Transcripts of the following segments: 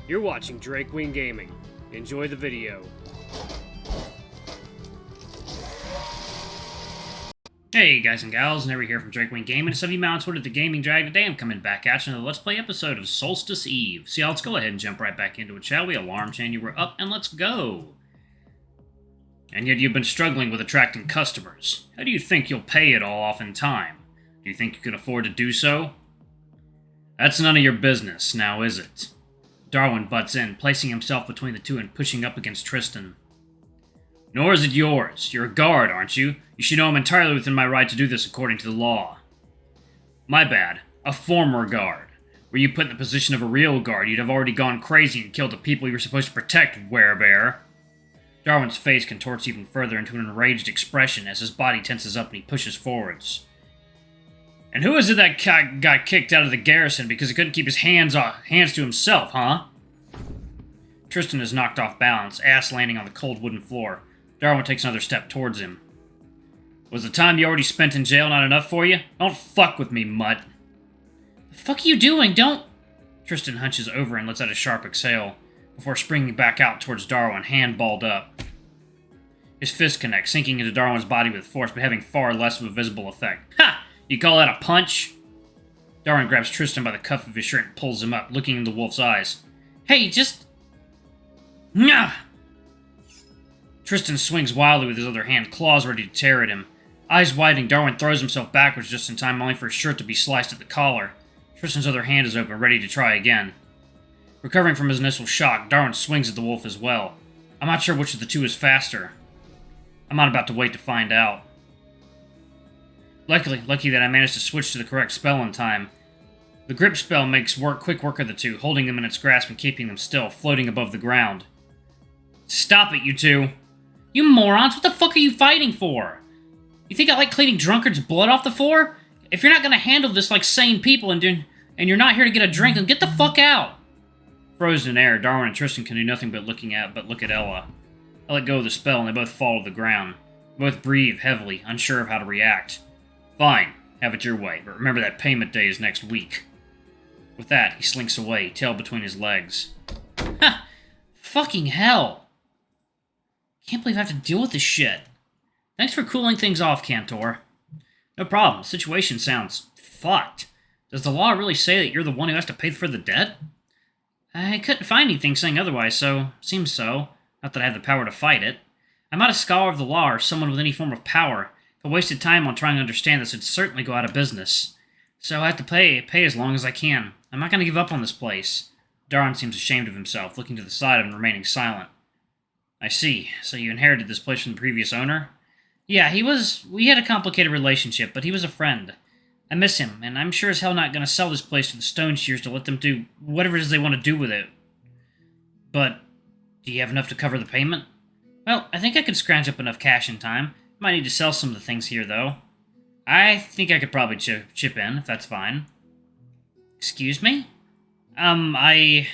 You're watching Drake Wing Gaming. Enjoy the video. Hey guys and gals, Never here from Drake Wing Gaming. Some of you mounts with the Gaming Drag. Today I'm coming back at you in the Let's Play episode of Solstice Eve. So yeah, let's go ahead and jump right back into it, shall we? Alarm chain, you were up, and let's go. And yet you've been struggling with attracting customers. How do you think you'll pay it all off in time? Do you think you can afford to do so? That's none of your business, now is it? Darwin butts in, placing himself between the two and pushing up against Tristan. Nor is it yours. You're a guard, aren't you? You should know I'm entirely within my right to do this according to the law. My bad. A former guard. Were you put in the position of a real guard, you'd have already gone crazy and killed the people you were supposed to protect, werebear. Darwin's face contorts even further into an enraged expression as his body tenses up and he pushes forwards. And who is it that got kicked out of the garrison because he couldn't keep his hands to himself, huh? Tristan is knocked off balance, ass landing on the cold wooden floor. Darwin takes another step towards him. Was the time you already spent in jail not enough for you? Don't fuck with me, mutt. The fuck are you doing? Don't... Tristan hunches over and lets out a sharp exhale, before springing back out towards Darwin, hand balled up. His fist connects, sinking into Darwin's body with force, but having far less of a visible effect. Ha! You call that a punch? Darwin grabs Tristan by the cuff of his shirt and pulls him up, looking into the wolf's eyes. Hey, just... Nyah! Tristan swings wildly with his other hand, claws ready to tear at him. Eyes widening, Darwin throws himself backwards just in time, only for his shirt to be sliced at the collar. Tristan's other hand is open, ready to try again. Recovering from his initial shock, Darwin swings at the wolf as well. I'm not sure which of the two is faster. I'm not about to wait to find out. Lucky that I managed to switch to the correct spell in time. The grip spell makes quick work of the two, holding them in its grasp and keeping them still, floating above the ground. Stop it, you two! You morons, what the fuck are you fighting for? You think I like cleaning drunkards' blood off the floor? If you're not gonna handle this like sane people and you're not here to get a drink, then get the fuck out! Frozen in air, Darwin and Tristan can do nothing but look at Ella. I let go of the spell and they both fall to the ground. Both breathe heavily, unsure of how to react. Fine, have it your way, but remember that payment day is next week. With that, he slinks away, tail between his legs. Ha! Fucking hell! Can't believe I have to deal with this shit. Thanks for cooling things off, Cantor. No problem, the situation sounds fucked. Does the law really say that you're the one who has to pay for the debt? I couldn't find anything saying otherwise, so seems so. Not that I have the power to fight it. I'm not a scholar of the law or someone with any form of power. If I wasted time on trying to understand this, I'd certainly go out of business. So I have to pay as long as I can. I'm not going to give up on this place. Darwin seems ashamed of himself, looking to the side and remaining silent. I see. So you inherited this place from the previous owner? Yeah, we had a complicated relationship, but he was a friend. I miss him, and I'm sure as hell not going to sell this place to the Stone Shears to let them do whatever it is they want to do with it. But, do you have enough to cover the payment? Well, I think I could scrounge up enough cash in time. Might need to sell some of the things here, though. I think I could probably chip in, if that's fine. Excuse me? I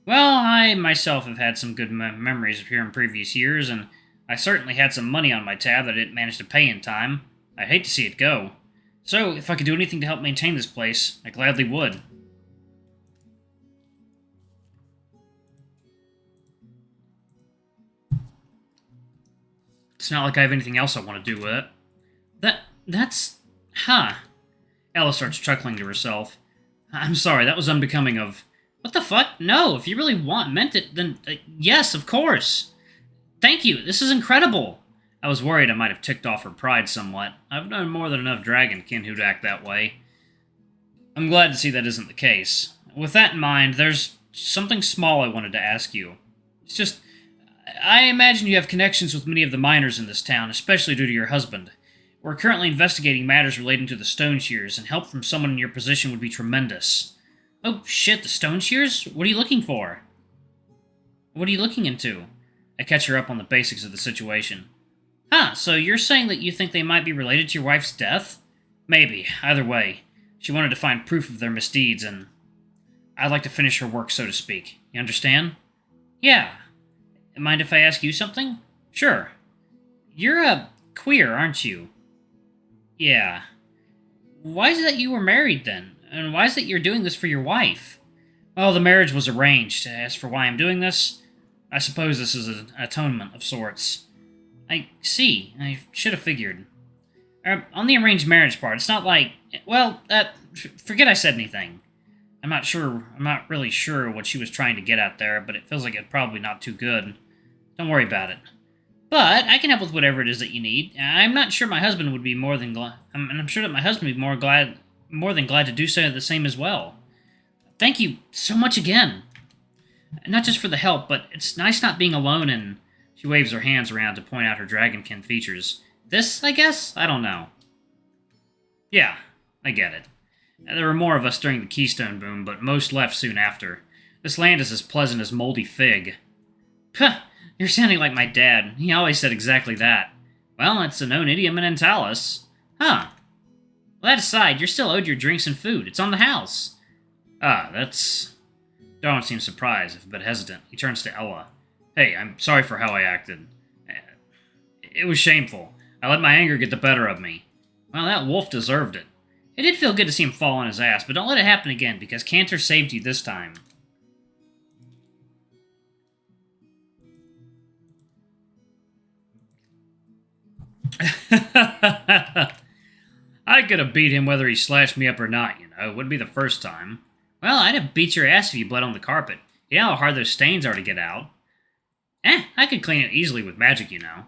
myself have had some good memories of here in previous years, and I certainly had some money on my tab that I didn't manage to pay in time. I'd hate to see it go. So, if I could do anything to help maintain this place, I gladly would. It's not like I have anything else I want to do with it. That's... Huh. Ella starts chuckling to herself. I'm sorry, that was unbecoming of... What the fuck? No, if you really meant it, then... yes, of course. Thank you, this is incredible. I was worried I might have ticked off her pride somewhat. I've known more than enough dragonkin who'd act that way. I'm glad to see that isn't the case. With that in mind, there's something small I wanted to ask you. It's just... I imagine you have connections with many of the miners in this town, especially due to your husband. We're currently investigating matters relating to the Stone Shears, and help from someone in your position would be tremendous. Oh, shit, the Stone Shears? What are you looking for? What are you looking into? I catch her up on the basics of the situation. Huh, so you're saying that you think they might be related to your wife's death? Maybe. Either way, she wanted to find proof of their misdeeds, and I'd like to finish her work, so to speak. You understand? Yeah. Mind if I ask you something? Sure. You're a queer, aren't you? Yeah. Why is it that you were married, then? And why is it you're doing this for your wife? Well, the marriage was arranged. As for why I'm doing this, I suppose this is an atonement of sorts. I see. I should have figured. On the arranged marriage part, it's not like... Well, forget I said anything. I'm not really sure what she was trying to get at there, but it feels like it's probably not too good. Don't worry about it. But I can help with whatever it is that you need. I'm not sure my husband would be more than glad... I'm sure that my husband would be more than glad to do so the same as well. Thank you so much again. Not just for the help, but it's nice not being alone and... She waves her hands around to point out her dragonkin features. This, I guess? I don't know. Yeah, I get it. There were more of us during the Keystone boom, but most left soon after. This land is as pleasant as moldy fig. Puh, you're sounding like my dad. He always said exactly that. Well, it's a known idiom in Antalis. Huh. Well, that aside, you're still owed your drinks and food. It's on the house. Ah, that's... Darwin seems surprised, if a bit hesitant. He turns to Ella. Hey, I'm sorry for how I acted. It was shameful. I let my anger get the better of me. Well, that wolf deserved it. It did feel good to see him fall on his ass, but don't let it happen again, because Cantor saved you this time. I could have beat him whether he slashed me up or not, you know. It wouldn't be the first time. Well, I'd have beat your ass if you bled on the carpet. You know how hard those stains are to get out. I could clean it easily with magic, you know.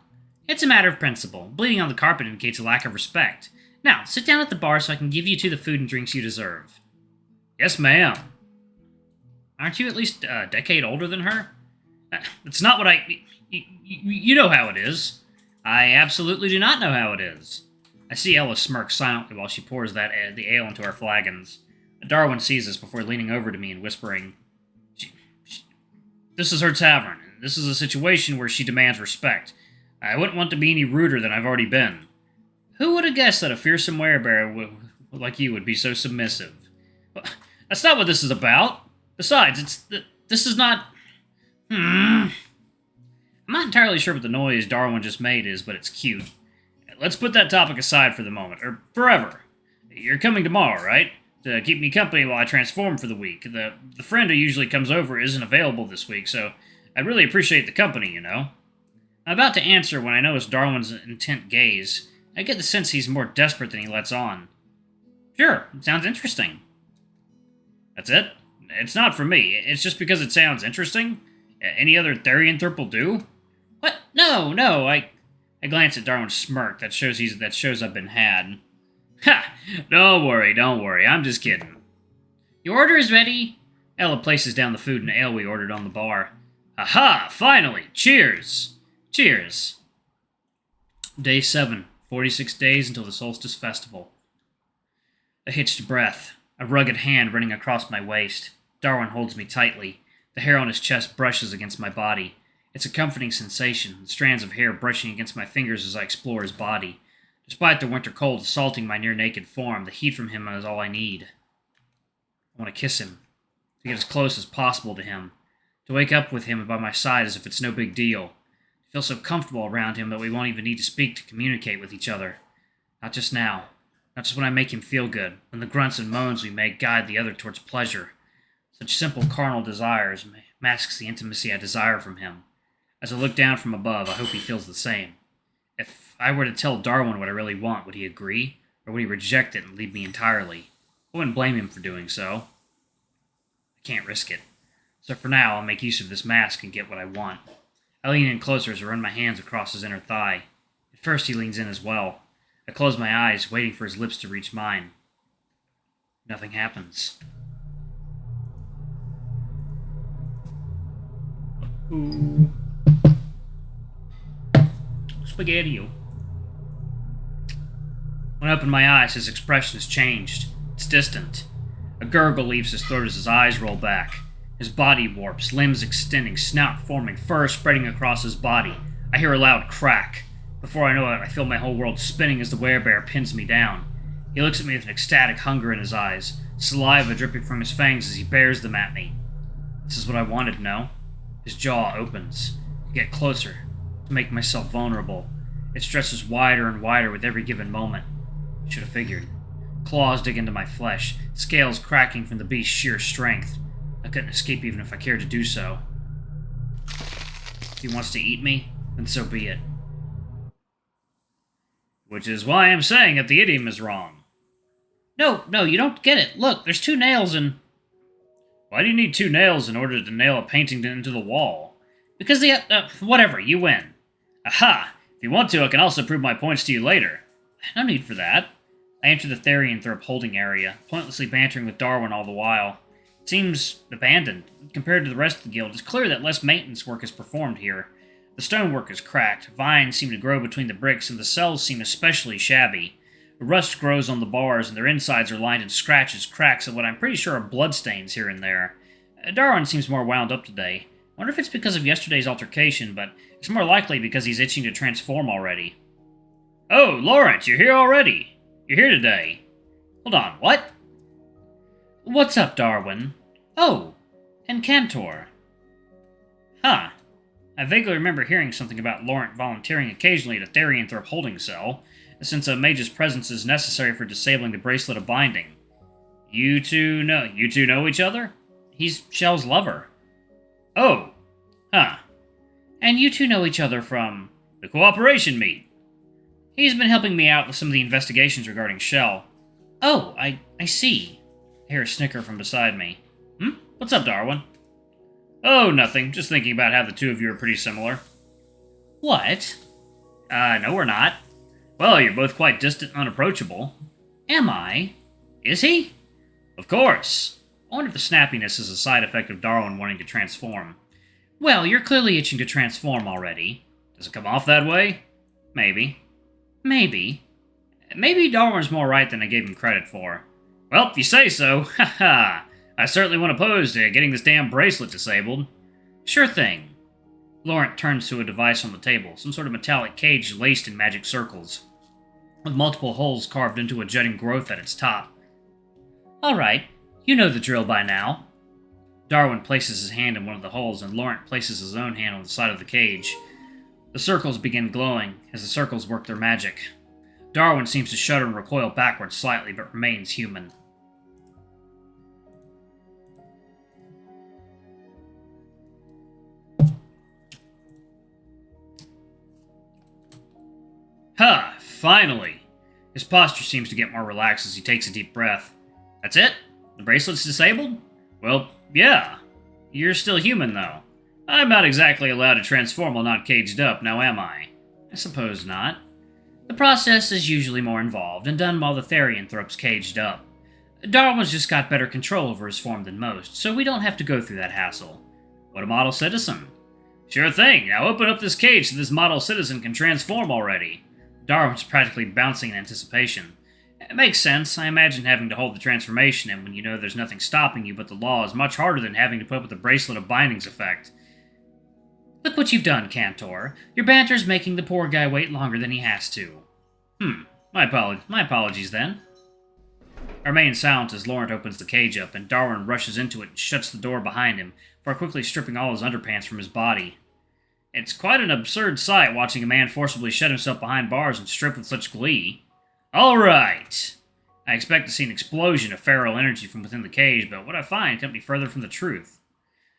It's a matter of principle. Bleeding on the carpet indicates a lack of respect. Now, sit down at the bar so I can give you the food and drinks you deserve. Yes, ma'am. Aren't you at least a decade older than her? That's not what you know how it is. I absolutely do not know how it is. I see Ella smirk silently while she pours the ale into our flagons. Darwin sees this before leaning over to me and whispering, This is her tavern. This is a situation where she demands respect. I wouldn't want to be any ruder than I've already been. Who would have guessed that a fearsome werebear like you would be so submissive? Well, that's not what this is about. Besides, this is not... I'm not entirely sure what the noise Darwin just made is, but it's cute. Let's put that topic aside for the moment, or forever. You're coming tomorrow, right? To keep me company while I transform for the week. The friend who usually comes over isn't available this week, so I'd really appreciate the company, you know. I'm about to answer when I notice Darwin's intent gaze. I get the sense he's more desperate than he lets on. Sure, it sounds interesting. That's it? It's not for me. It's just because it sounds interesting. Any other Therianthrope will do? What? No. I glance at Darwin's smirk that shows I've been had. Ha! Don't worry. I'm just kidding. Your order is ready. Ella places down the food and ale we ordered on the bar. Aha! Finally! Cheers! Cheers! Day 7. 46 days until the Solstice Festival. A hitched breath. A rugged hand running across my waist. Darwin holds me tightly. The hair on his chest brushes against my body. It's a comforting sensation, the strands of hair brushing against my fingers as I explore his body. Despite the winter cold assaulting my near-naked form, the heat from him is all I need. I want to kiss him. To get as close as possible to him. To wake up with him by my side as if it's no big deal. To feel so comfortable around him that we won't even need to speak to communicate with each other. Not just now. Not just when I make him feel good, when the grunts and moans we make guide the other towards pleasure. Such simple carnal desires masks the intimacy I desire from him. As I look down from above, I hope he feels the same. If I were to tell Darwin what I really want, would he agree? Or would he reject it and leave me entirely? I wouldn't blame him for doing so. I can't risk it. So for now, I'll make use of this mask and get what I want. I lean in closer as I run my hands across his inner thigh. At first, he leans in as well. I close my eyes, waiting for his lips to reach mine. Nothing happens. Ooh. Spaghetti-o. When I open my eyes, his expression has changed. It's distant. A gurgle leaves his throat as his eyes roll back. His body warps, limbs extending, snout forming, fur spreading across his body. I hear a loud crack. Before I know it, I feel my whole world spinning as the werebear pins me down. He looks at me with an ecstatic hunger in his eyes, saliva dripping from his fangs as he bares them at me. This is what I wanted, no? His jaw opens. To get closer. To make myself vulnerable. It stretches wider and wider with every given moment. Should have figured. Claws dig into my flesh, scales cracking from the beast's sheer strength. I couldn't escape even if I cared to do so. If he wants to eat me, then so be it. Which is why I'm saying that the idiom is wrong. No, you don't get it. Look, there's 2 nails and... Why do you need 2 nails in order to nail a painting into the wall? Because whatever, you win. Aha! If you want to, I can also prove my points to you later. No need for that. I enter the Therianthrope holding area, pointlessly bantering with Darwin all the while. It seems abandoned. Compared to the rest of the guild, it's clear that less maintenance work is performed here. The stonework is cracked, vines seem to grow between the bricks, and the cells seem especially shabby. Rust grows on the bars, and their insides are lined in scratches, cracks, and what I'm pretty sure are bloodstains here and there. Darwin seems more wound up today. I wonder if it's because of yesterday's altercation, but it's more likely because he's itching to transform already. Oh, Lawrence, you're here already. You're here today. Hold on, what? What's up, Darwin? Oh, and Cantor. Huh. I vaguely remember hearing something about Laurent volunteering occasionally at a Therianthrope holding cell, since a mage's presence is necessary for disabling the Bracelet of Binding. You two know each other? He's Shell's lover. Oh. Huh. And you two know each other from the Cooperation Meet. He's been helping me out with some of the investigations regarding Shell. Oh, I see. I hear a snicker from beside me. What's up, Darwin? Oh, nothing. Just thinking about how the two of you are pretty similar. What? No, we're not. Well, you're both quite distant and unapproachable. Am I? Is he? Of course. I wonder if the snappiness is a side effect of Darwin wanting to transform. Well, you're clearly itching to transform already. Does it come off that way? Maybe. Maybe Darwin's more right than I gave him credit for. Well, if you say so, haha. I certainly won't oppose to getting this damn bracelet disabled. Sure thing. Laurent turns to a device on the table, some sort of metallic cage laced in magic circles, with multiple holes carved into a jutting growth at its top. All right, you know the drill by now. Darwin places his hand in one of the holes, and Laurent places his own hand on the side of the cage. The circles begin glowing as the circles work their magic. Darwin seems to shudder and recoil backwards slightly, but remains human. Huh, finally! His posture seems to get more relaxed as he takes a deep breath. That's it? The bracelet's disabled? Well, yeah. You're still human, though. I'm not exactly allowed to transform while not caged up, now am I? I suppose not. The process is usually more involved, and done while the Therianthrope's caged up. Darwin's just got better control over his form than most, so we don't have to go through that hassle. What a model citizen. Sure thing, now open up this cage so this model citizen can transform already. Darwin's practically bouncing in anticipation. It makes sense. I imagine having to hold the transformation, and when you know there's nothing stopping you but the law, is much harder than having to put up with the Bracelet of Binding's effect. Look what you've done, Cantor. Your banter's making the poor guy wait longer than he has to. My apologies then. I remain silent as Laurent opens the cage up, and Darwin rushes into it and shuts the door behind him, before quickly stripping all his underpants from his body. It's quite an absurd sight watching a man forcibly shut himself behind bars and strip with such glee. All right. I expect to see an explosion of feral energy from within the cage, but what I find can't be further from the truth.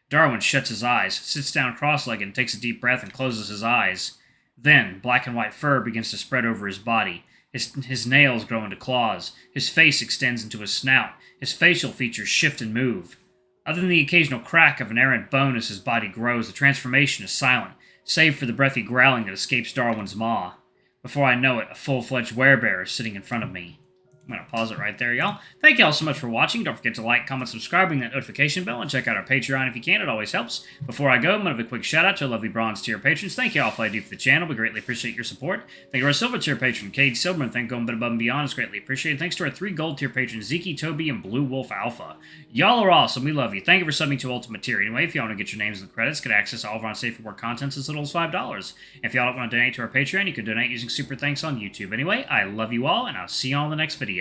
Darwin shuts his eyes, sits down cross-legged, and takes a deep breath and closes his eyes. Then, black and white fur begins to spread over his body. His nails grow into claws. His face extends into a snout. His facial features shift and move. Other than the occasional crack of an errant bone as his body grows, the transformation is silent, save for the breathy growling that escapes Darwin's maw. Before I know it, a full-fledged werebear is sitting in front of me. I'm going to pause it right there, y'all. Thank y'all so much for watching. Don't forget to like, comment, subscribe, ring that notification bell, and check out our Patreon if you can. It always helps. Before I go, I'm going to give a quick shout-out to our lovely bronze tier patrons. Thank you all for all you do for the channel. We greatly appreciate your support. Thank you to our silver tier patron, Cade Silver, and thank you going a bit above and beyond. It's greatly appreciated. Thanks to our 3 gold tier patrons, Zeke, Toby, and Blue Wolf Alpha. Y'all are awesome. We love you. Thank you for subbing to Ultimate Tier. Anyway, if y'all want to get your names in the credits, get access to all of our Safe for Work contents as little as $5. If y'all don't want to donate to our Patreon, you can donate using Super Thanks on YouTube. Anyway, I love you all, and I'll see y'all in the next video.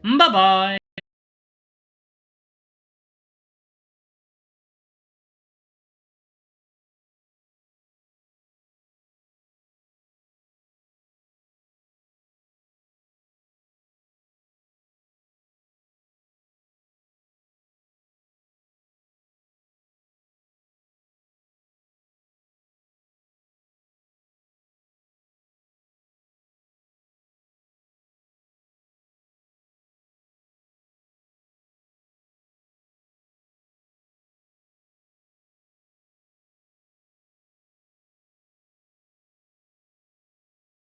Bye-bye!